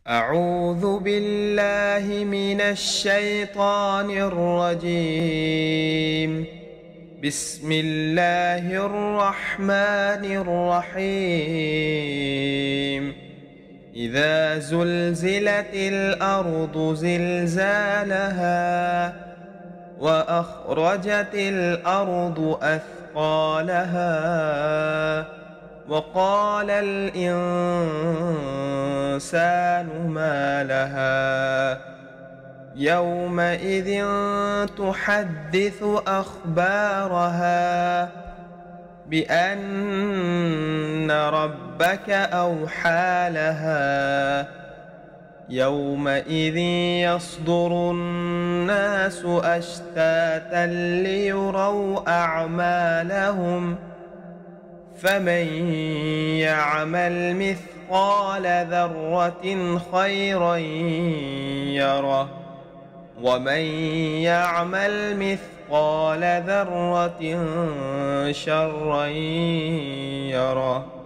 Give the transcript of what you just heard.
أعوذ بالله من الشيطان الرجيم. بسم الله الرحمن الرحيم. إذا زلزلت الأرض زلزالها وأخرجت الأرض أثقالها وقال الإنسان ما لها يومئذ تحدث أخبارها بأن ربك أوحى لها يومئذ يصدر الناس أشتاتا ليروا أعمالهم فمن يعمل مثقال ذرة خيرا يره ومن يعمل مثقال ذرة شرا يره.